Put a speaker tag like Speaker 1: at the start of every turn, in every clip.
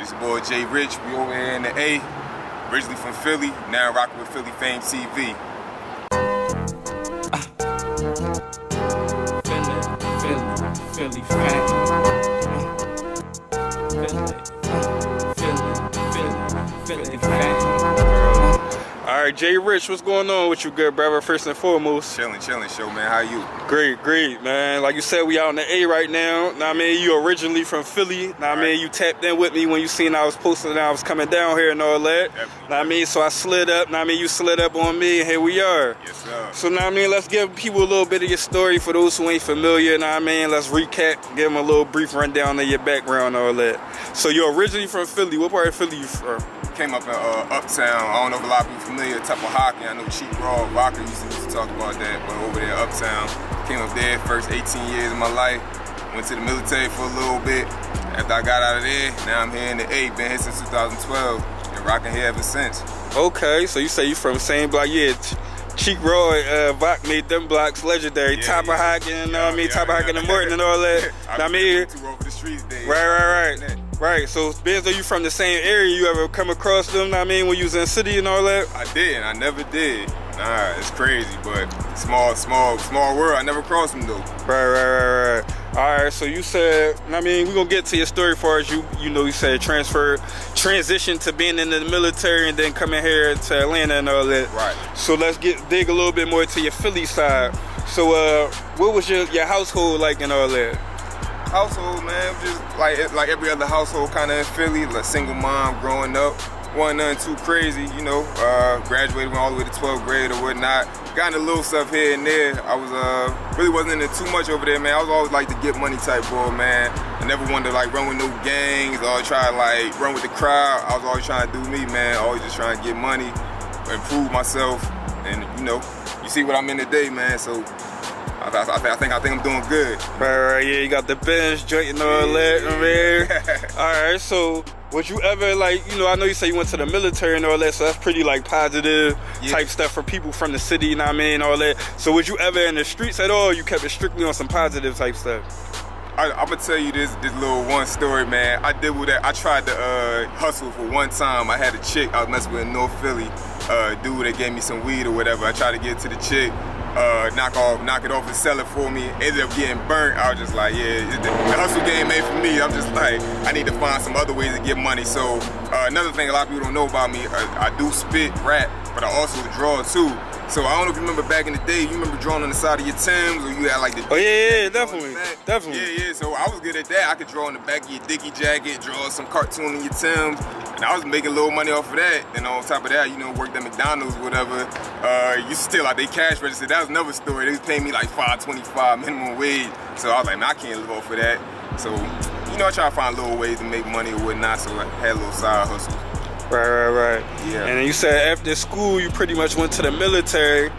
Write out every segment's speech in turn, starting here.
Speaker 1: It's your boy Jay Rich. We over here in the A, originally from Philly, now rocking with Philly Fame TV.
Speaker 2: Philly Fame. Philly Fame. All right, Jay Rich, what's going on with you, good brother? First and foremost,
Speaker 1: Chilling, show man. How you?
Speaker 2: Great, man. Like you said, we out in the A right now. Now, I mean, you originally from Philly. Now, I mean, you tapped in with me when you seen I was posting and I was coming down here and all that. Now, I mean, so I slid up. Now, I mean, you slid up on me, and here we are.
Speaker 1: Yes, sir.
Speaker 2: So now, I mean, let's give people a little bit of your story for those who ain't familiar. Now, I mean, let's recap, give them a little brief rundown of your background and all that. So you're originally from Philly. What part of Philly you from?
Speaker 1: Came up in Uptown. I don't know if a lot of people familiar with Yahuah. I know Cheap Raw, Rocker used to talk about that, but over there, Uptown. Came up there first 18 years of my life. Went to the military for a little bit. After I got out of there, now I'm here in the A. Been here since 2012. Been rocking here ever since.
Speaker 2: Okay, so you say you from the same block. Yeah, Cheek Roy, Vok made them blocks legendary. Yahuah, and Yahuah and Morton and all that. I mean,
Speaker 1: over the streets there.
Speaker 2: Right. So being though you from the same area, you ever come across them? I mean, when you was in the city and all that?
Speaker 1: I did. I never did. Nah, it's crazy, but small world. I never crossed them though.
Speaker 2: Right. All right, so you said, I mean, we're gonna get to your story as far as you said transition to being in the military and then coming here to Atlanta and all that.
Speaker 1: Right.
Speaker 2: So let's dig a little bit more to your Philly side. So what was your household like and all that?
Speaker 1: Household, man, just like every other household kind of in Philly, like single mom growing up. Wasn't nothing too crazy, you know, graduated, went all the way to 12th grade or whatnot. Got into little stuff here and there. I was, really wasn't into too much over there, man. I was always like the get money type boy, man. I never wanted to like run with no gangs or try to like run with the crowd. I was always trying to do me, man. Always just trying to get money, improve myself. And you know, you see what I'm in today, man, so I think I'm doing good.
Speaker 2: Right, yeah, you got the bench, joint and all that, man. All right, so would you ever, like, you know, I know you say you went to the military and all that, so that's pretty, like, positive type stuff for people from the city, you know what I mean, all that. So would you ever in the streets at all, you kept it strictly on some positive type stuff?
Speaker 1: I'm gonna tell you this little one story, man. I did with that. I tried to hustle for one time. I had a chick I was messing with in North Philly. Dude that gave me some weed or whatever. I tried to get to the chick, knock it off and sell it for me. Ended up getting burnt. I was just like, yeah, the hustle game ain't for me. I'm just like, I need to find some other ways to get money. So another thing a lot of people don't know about me, I do spit, rap, but I also draw too. So I don't know if you remember back in the day, you remember drawing on the side of your Timbs, or you had like the...
Speaker 2: Oh yeah, definitely.
Speaker 1: Yeah, so I was good at that. I could draw on the back of your Dickie jacket, draw some cartoon in your Timbs, and I was making a little money off of that. And on top of that, you know, worked at McDonald's or whatever. You still like they cash register. That was another story. They was paying me like $5.25 minimum wage. So I was like, man, I can't live off of that. So, you know, I try to find little ways to make money or whatnot, so I had a little side hustle.
Speaker 2: Right.
Speaker 1: Yeah.
Speaker 2: And then you said after school, you pretty much went to the military.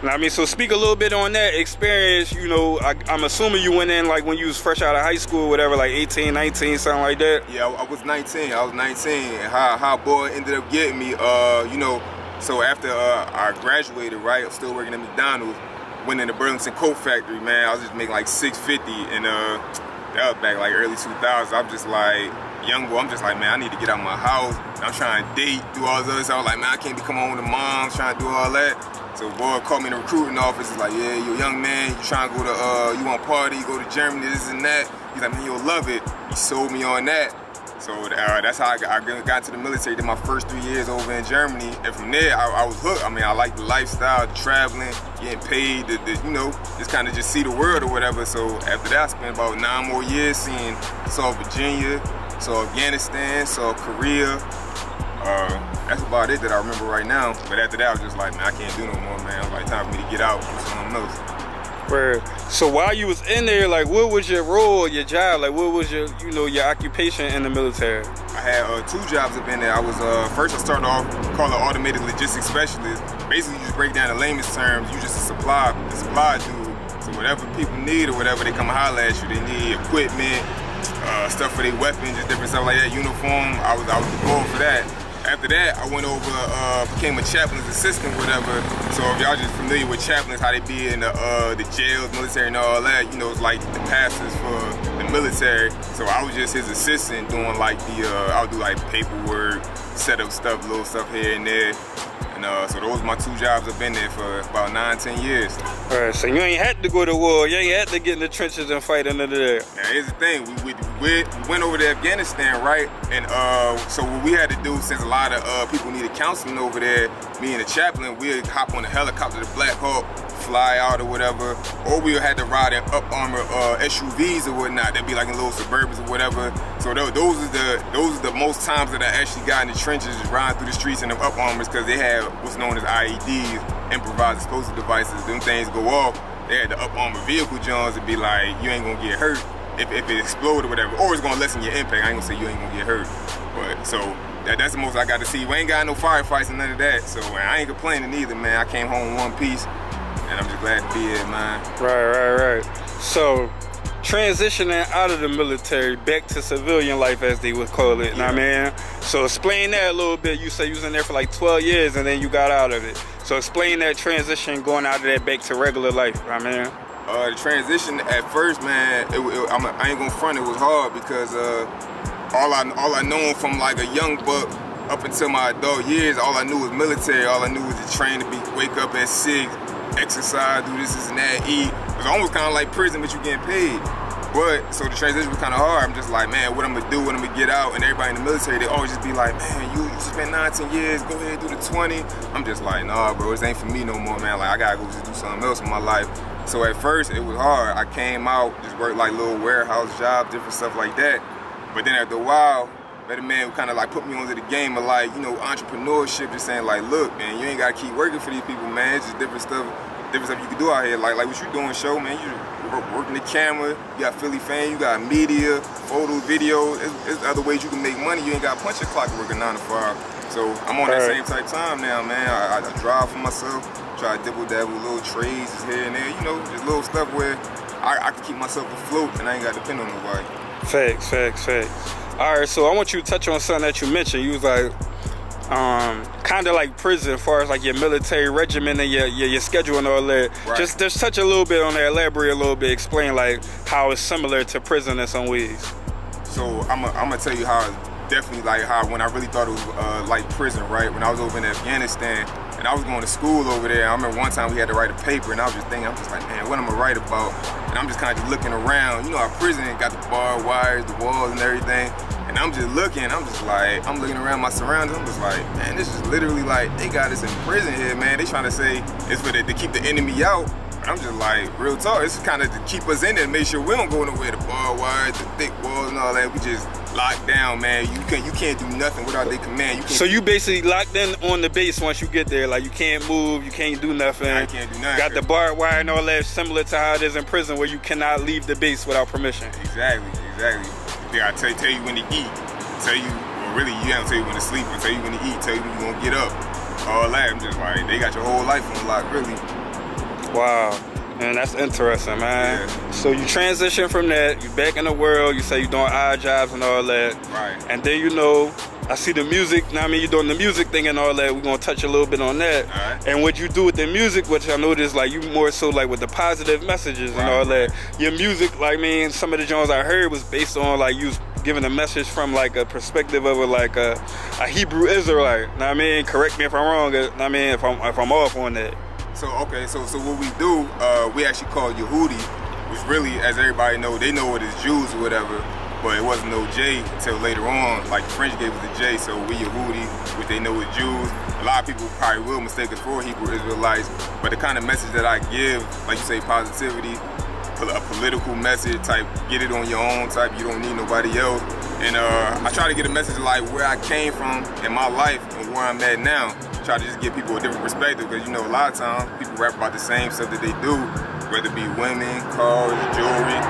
Speaker 2: I mean, so speak a little bit on that experience. You know, I'm assuming you went in like when you was fresh out of high school or whatever, like 18, 19, something like that.
Speaker 1: Yeah, I was 19. And how boy ended up getting me, you know, so after I graduated, right, I was still working at McDonald's, went in the Burlington Coat Factory, man. I was just making like $6.50, and that was back like early 2000s. I'm just like, young boy, I'm just like, man, I need to get out of my house. I'm trying to date, do all this other stuff. I was like, man, I can't be coming home with the moms, trying to do all that. So boy called me in the recruiting office. He's like, yeah, you're a young man, you trying to go to, you want to party, go to Germany, this and that. He's like, man, you'll love it. He sold me on that. So that's how I got to the military. Did my first 3 years over in Germany. And from there, I was hooked. I mean, I liked the lifestyle, the traveling, getting paid, you know, just kind of just see the world or whatever. So after that, I spent about 9 more years saw Virginia, saw Afghanistan, saw Korea. That's about it that I remember right now. But after that, I was just like, man, I can't do no more, man. It was like time for me to get out, do something else.
Speaker 2: Word. So while you was in there, like, what was your role, your job? Like, what was your, you know, your occupation in the military?
Speaker 1: I had 2 jobs up in there. I was first I started off called an automated logistics specialist. Basically, you just break down the layman's terms. You just a supply dude. So whatever people need or whatever, they come holler at you. They need equipment, stuff for their weapons, just different stuff like that. Uniform. I was the goal for that. after that, I went over, became a chaplain's assistant, whatever. So if y'all just familiar with chaplains, how they be in the jails, military, and all that, you know, it's like the pastors for the military. So I was just his assistant, doing like I would do like paperwork, set up stuff, little stuff here and there. And so those are my 2 jobs. I've been there for about 9-10 years.
Speaker 2: All right, so you ain't had to go to war. You ain't had to get in the trenches and fight under there.
Speaker 1: Now here's the thing, we went over to Afghanistan, right? And so what we had to do, since a lot of people needed counseling over there, me and the chaplain, we'd hop on a helicopter to Black Hawk, fly out or whatever, or we had to ride in up armor SUVs or whatnot. They'd be like in little Suburbans or whatever. So those are the most times that I actually got in the trenches, just riding through the streets in them up armors, because they have what's known as IEDs, improvised explosive devices. Them things go off. They had the up armor vehicle Johns to be like, you ain't gonna get hurt if it explode or whatever, or it's gonna lessen your impact. I ain't gonna say you ain't gonna get hurt, but so that's the most I got to see. We ain't got no firefights and none of that, so I ain't complaining either, man. I came home in one piece, and I'm just glad to be here, man.
Speaker 2: Right. So, transitioning out of the military back to civilian life, as they would call it, yeah. Know what I mean? So explain that a little bit. You say you was in there for like 12 years and then you got out of it. So explain that transition, going out of that back to regular life, I mean.
Speaker 1: The transition at first, man, I ain't gonna front, it was hard, because all I known from like a young buck up until my adult years, all I knew was military. All I knew was to train, to wake up at 6, exercise, do this and that, eat. It was almost kind of like prison, but you getting paid. But so the transition was kind of hard. I'm just like, man, what I'm gonna do when I'm gonna get out? And everybody in the military, they always just be like, man, you spent 19 years, go ahead, do the 20. I'm just like, nah, bro, this ain't for me no more, man. Like, I gotta go just do something else in my life. So at first it was hard. I came out, just worked like little warehouse jobs, different stuff like that. But then after a while, that man kind of like put me onto the game of like, you know, entrepreneurship, just saying like, look, man, you ain't gotta keep working for these people, man. It's just different stuff you can do out here. Like what you doing, show, man. You working the camera, you got Philly fan, you got media, photos, videos. There's other ways you can make money. You ain't got to punch your clock working 9 to 5. So I'm on that same type time now, man. I drive for myself, try to dibble dabble little trades here and there, you know, just little stuff where I can keep myself afloat and I ain't got to depend on nobody.
Speaker 2: Facts. All right, so I want you to touch on something that you mentioned. You was like, kind of like prison, as far as like your military regimen and your schedule and all that. Right. Just touch a little bit on that, elaborate a little bit, explain like how it's similar to prison in some ways.
Speaker 1: So I'm gonna tell you how it's definitely like how when I really thought it was like prison, right? When I was over in Afghanistan and I was going to school over there, I remember one time we had to write a paper and I was just thinking, I'm just like, man, what am I gonna write about? And I'm just kind of just looking around. You know how prison got the barbed wires, the walls and everything. And I'm just looking, I'm looking around my surroundings, I'm just like, man, this is literally like, they got us in prison here, man. They trying to say it's for to keep the enemy out. But I'm just like, real talk, it's kind of to keep us in there, make sure we don't go nowhere. The barbed wires, the thick walls and all that, we just locked down, man. You can't do nothing without their command.
Speaker 2: So you basically locked in on the base once you get there, like you can't move, you can't do nothing.
Speaker 1: I can't do nothing.
Speaker 2: Got the barbed wire and all that, similar to how it is in prison where you cannot leave the base without permission.
Speaker 1: Exactly. They gotta tell you when to eat. Tell you, well, really, you have to tell you when to sleep, or tell you when to eat, tell you when you're gonna get up. All that, I'm just like, they got your whole life on lock, really.
Speaker 2: Wow, man, that's interesting, man.
Speaker 1: Yeah.
Speaker 2: So you transition from that, you back in the world, you say you're doing odd jobs and all that.
Speaker 1: Right.
Speaker 2: And then, you know, I see the music, you're doing the music thing and all that. We're gonna touch a little bit on that.
Speaker 1: Right.
Speaker 2: And what you do with the music, which I noticed, like, you more so like with the positive messages and all that. Your music, like, man, some of the genres I heard was based on, like, you giving a message from like a perspective of a Hebrew Israelite. Know what I mean? Correct me if I'm wrong. Know what I mean? If I'm off on that.
Speaker 1: So okay, so what we do, we actually call Yehudi, which really, as everybody know, they know it as Jews or whatever, but it wasn't no J until later on. Like the French gave us the J, so we Yehudi, which they know as Jews. A lot of people probably will mistake us for Hebrew Israelites, but the kind of message that I give, like you say, positivity, a political message type, get it on your own type, you don't need nobody else. And I try to get a message like where I came from in my life and where I'm at now. Try to just give people a different perspective, because you know a lot of times people rap about the same stuff that they do, whether it be women, cars, jewelry.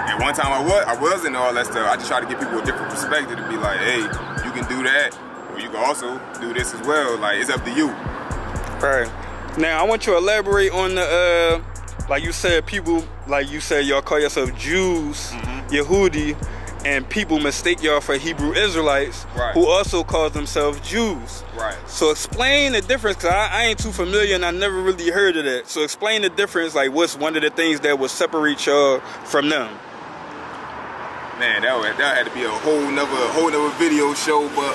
Speaker 1: And one time I wasn't all that stuff. I just try to give people a different perspective to be like, hey, you can do that, or you can also do this as well. Like, it's up to you.
Speaker 2: Right. Now I want you to elaborate on the like you said, people, like you said, y'all call yourself Jews, Yehudi, and people mistake y'all for Hebrew Israelites,
Speaker 1: right,
Speaker 2: who also call themselves Jews.
Speaker 1: Right.
Speaker 2: So explain the difference, because I ain't too familiar and I never really heard of that. So explain the difference, like what's one of the things that would separate y'all from them?
Speaker 1: Man, that had to be a whole nother video show, but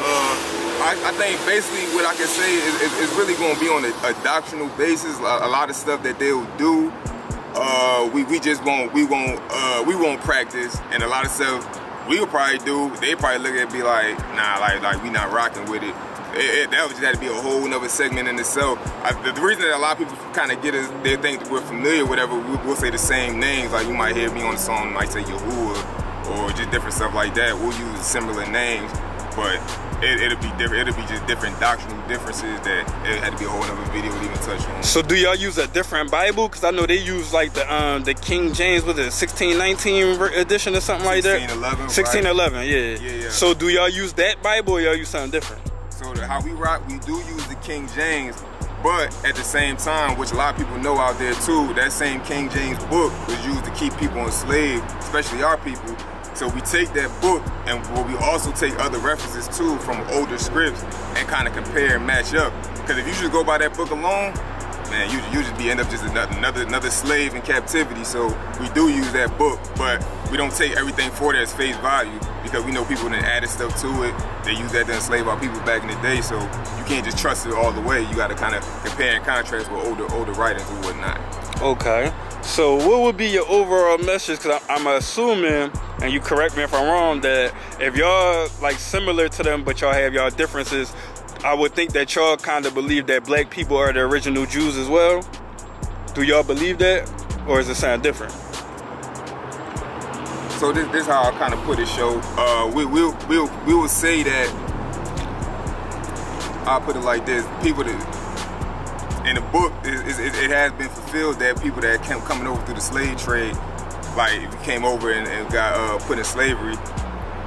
Speaker 1: I think basically what I can say is really going to be on a doctrinal basis. A lot of stuff that they'll do, we won't practice, and a lot of stuff we'll probably do. They probably look at it and be like, nah, like we not rocking with it. That would just have to be a whole nother segment in itself. The reason that a lot of people kind of get us, they think that we're familiar, whatever. We'll say the same names. Like you might hear me on the song, might say Yahuah, or just different stuff like that. We'll use similar names, but it'll be different. It'll be just different doctrinal differences that it had to be a whole other video to even touch on.
Speaker 2: So do y'all use a different Bible? Because I know they use like the King James, was it 1619 edition or something like that?
Speaker 1: 1611.
Speaker 2: 1611, right?
Speaker 1: Yeah.
Speaker 2: So do y'all use that Bible, or y'all use something different?
Speaker 1: So how we rock, we do use the King James, but at the same time, which a lot of people know out there too, that same King James book was used to keep people enslaved, especially our people. So we take that book, and we also take other references too from older scripts and kind of compare and match up. Because if you just go by that book alone, man, you just end up just another slave in captivity. So we do use that book, but we don't take everything for it as face value, because we know people that added stuff to it. They use that to enslave our people back in the day. So you can't just trust it all the way. You got to kind of compare and contrast with older writings and whatnot.
Speaker 2: Okay. So what would be your overall message? Because I'm assuming, and you correct me if I'm wrong, that if y'all like similar to them, but y'all have y'all differences, I would think that y'all kind of believe that black people are the original Jews as well. Do y'all believe that, or does it sound different?
Speaker 1: So this is how I kind of put it, show. We will say that, I'll put it like this: people that in the book, it has been fulfilled that people that came coming over through the slave trade, like if you came over and got put in slavery,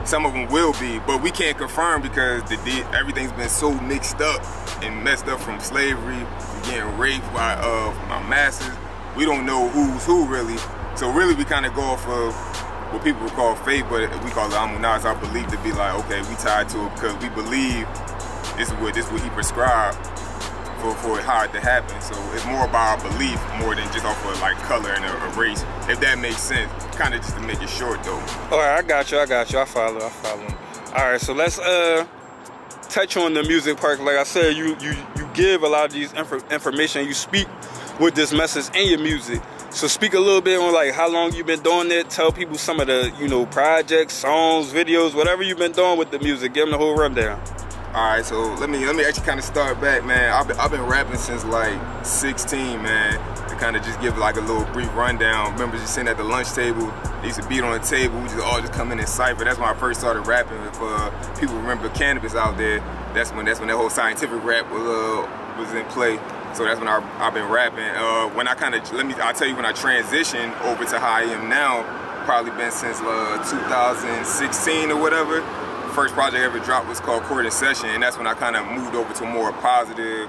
Speaker 1: some of them will be, but we can't confirm because everything's been so mixed up and messed up from slavery, getting raped by masses. We don't know who's who really. So really, we kind of go off of what people would call faith, but we call it Amunah. It's our belief to be like, okay, we tied to it because we believe this is what he prescribed for how it to happen. So it's more about our belief more than just off of like color and a race, if that makes sense. Kind of just to make it short though. All
Speaker 2: right, I got you. I follow. All right, so let's touch on the music part. Like I said, you give a lot of these information. You speak with this message in your music. So speak a little bit on like how long you've been doing it. Tell people some of the projects, songs, videos, whatever you've been doing with the music. Give them the whole rundown.
Speaker 1: All right, so let me actually kind of start back, man. I've been rapping since like 16, man. To kind of just give like a little brief rundown. Remember just sitting at the lunch table, they used to beat on the table. We just all just come in and cypher. That's when I first started rapping. If people remember cannabis out there, that's when that whole scientific rap was in play. So that's when I've been rapping. When I'll tell you when I transitioned over to how I am now. Probably been since 2016 or whatever. First project I ever dropped was called Court in Session, and that's when I kind of moved over to a more positive,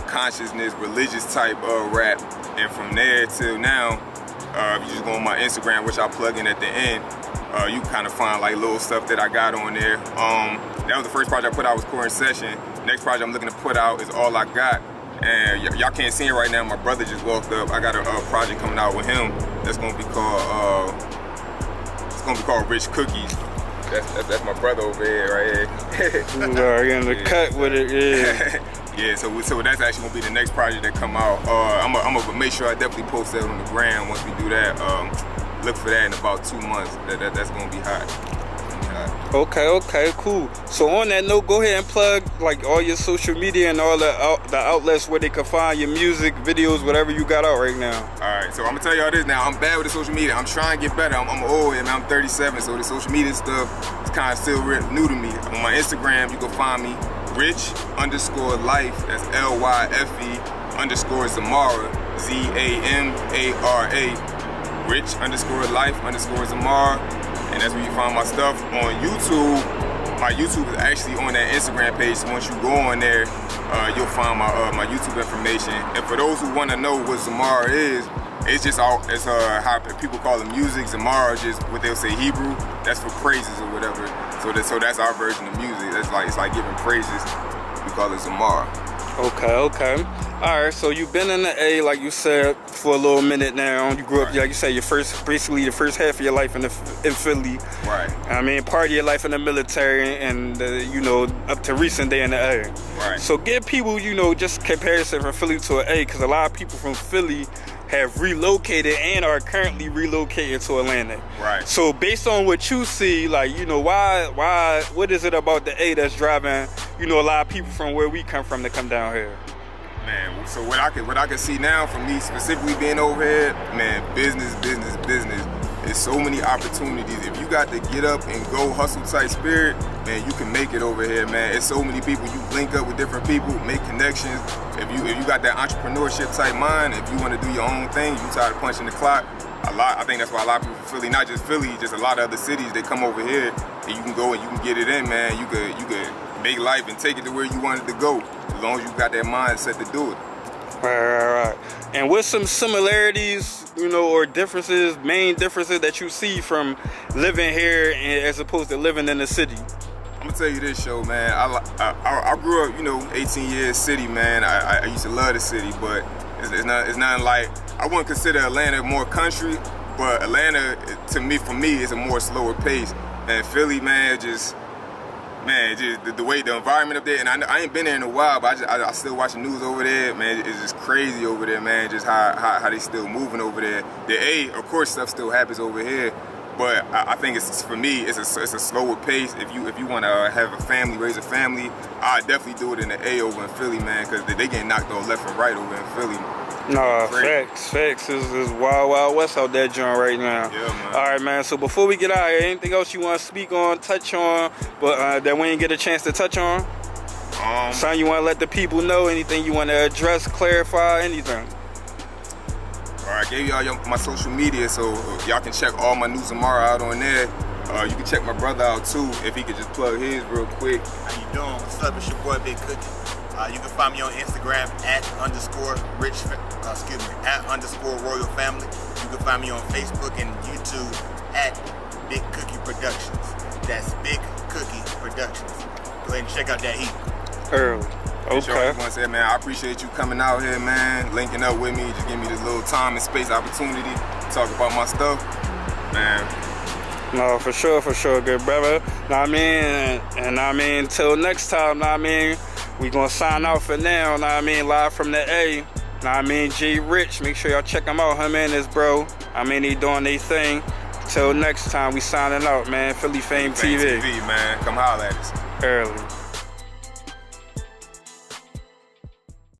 Speaker 1: consciousness, religious type rap. And from there till now, if you just go on my Instagram, which I'll plug in at the end, you kind of find like little stuff that I got on there. That was the first project I put out, was Court in Session. Next project I'm looking to put out is All I Got. And y'all can't see it right now, my brother just walked up. I got a project coming out with him that's gonna be called Rich Cookies. That's my brother over here, right here.
Speaker 2: You're in the cut with it, yeah.
Speaker 1: Yeah, so that's actually gonna be the next project that come out. I'm gonna make sure I definitely post that on the gram once we do that. Look for that in about 2 months. That's gonna be hot.
Speaker 2: Okay, cool. So on that note, go ahead and plug like all your social media and all the outlets where they can find your music, videos, whatever you got out right now.
Speaker 1: All right, so I'm gonna tell y'all this now. I'm bad with the social media. I'm trying to get better. I'm old, and I'm 37, so the social media stuff is kind of still new to me. On my Instagram, you can find me rich_life. That's LYFE_Zamara, ZAMARA. Rich_life_Zamara. And that's where you find my stuff. On YouTube, my YouTube is actually on that Instagram page. So once you go on there, you'll find my YouTube information. And for those who want to know what Zamara is, it's just all, it's how people call it music. Zamara, just what they'll say Hebrew, that's for praises or whatever. So that's our version of music. It's like giving praises. We call it Zamara.
Speaker 2: Okay. All right, so you've been in the A, like you said, for a little minute now. You grew up, like you said, basically the first half of your life in Philly.
Speaker 1: Right.
Speaker 2: I mean, part of your life in the military, and you know, up to recent day in the A.
Speaker 1: Right.
Speaker 2: So give people, you know, just comparison from Philly to an A, because a lot of people from Philly have relocated and are currently relocating to Atlanta.
Speaker 1: Right.
Speaker 2: So based on what you see, like, you know, what is it about the A that's driving, you know, a lot of people from where we come from to come down here?
Speaker 1: Man, so what I can see now from me specifically being over here, man, business. There's so many opportunities. If you got the get up and go hustle type spirit, man, you can make it over here, man. It's so many people. You link up with different people, make connections. If you got that entrepreneurship type mind, if you want to do your own thing, you tired of punching the clock. I think that's why a lot of people from Philly, not just Philly, just a lot of other cities, they come over here and you can go and you can get it in, man. You could make life and take it to where you wanted to go, as long as you got that mindset to do it.
Speaker 2: Right. And what's some similarities, you know, or differences, main differences that you see from living here as opposed to living in the city?
Speaker 1: I'm gonna tell you this, show, man. I grew up, you know, 18 years city, man. I used to love the city, but it's not like, I wouldn't consider Atlanta more country, but Atlanta, for me, is a more slower pace. And Philly, man, just the way the environment up there, and I ain't been there in a while, but I still watch the news over there, man. It's just crazy over there, man. Just how they still moving over there. The A, of course, stuff still happens over here, but I think it's, for me, it's a slower pace. If you want to have a family, raise a family, I definitely do it in the A over in Philly, man, because they getting knocked off left and right over in Philly.
Speaker 2: No, facts is wild west out there, John, right now.
Speaker 1: Yeah, man.
Speaker 2: All right, man. So before we get out here, anything else you want to speak on, touch on, but that we didn't get a chance to touch on? Something you want to let the people know? Anything you want to address, clarify, anything?
Speaker 1: All right, I gave y'all my social media, so y'all can check all my new Zamara out on there. You can check my brother out too, if he could just plug his real quick.
Speaker 3: How you doing? What's up? It's your boy Big Cookie. You can find me on Instagram @_Royal Family. You can find me on Facebook and YouTube @Big Cookie Productions. That's Big Cookie Productions. Go ahead and check out that heat.
Speaker 2: Early. Okay.
Speaker 1: I just want to say, man, I appreciate you coming out here, man, linking up with me, just giving me this little time and space opportunity to talk about my stuff, man.
Speaker 2: No, for sure, good brother. Know what I mean? And I mean, till next time, know what I mean? We gonna sign out for now, know what I mean? Live from the A. Know what I mean? G Rich, make sure y'all check him out, him and his bro. I mean, he doing their thing. Till next time, we signing out, man. Philly Fame TV.
Speaker 1: Man. Come holler at us.
Speaker 2: Early.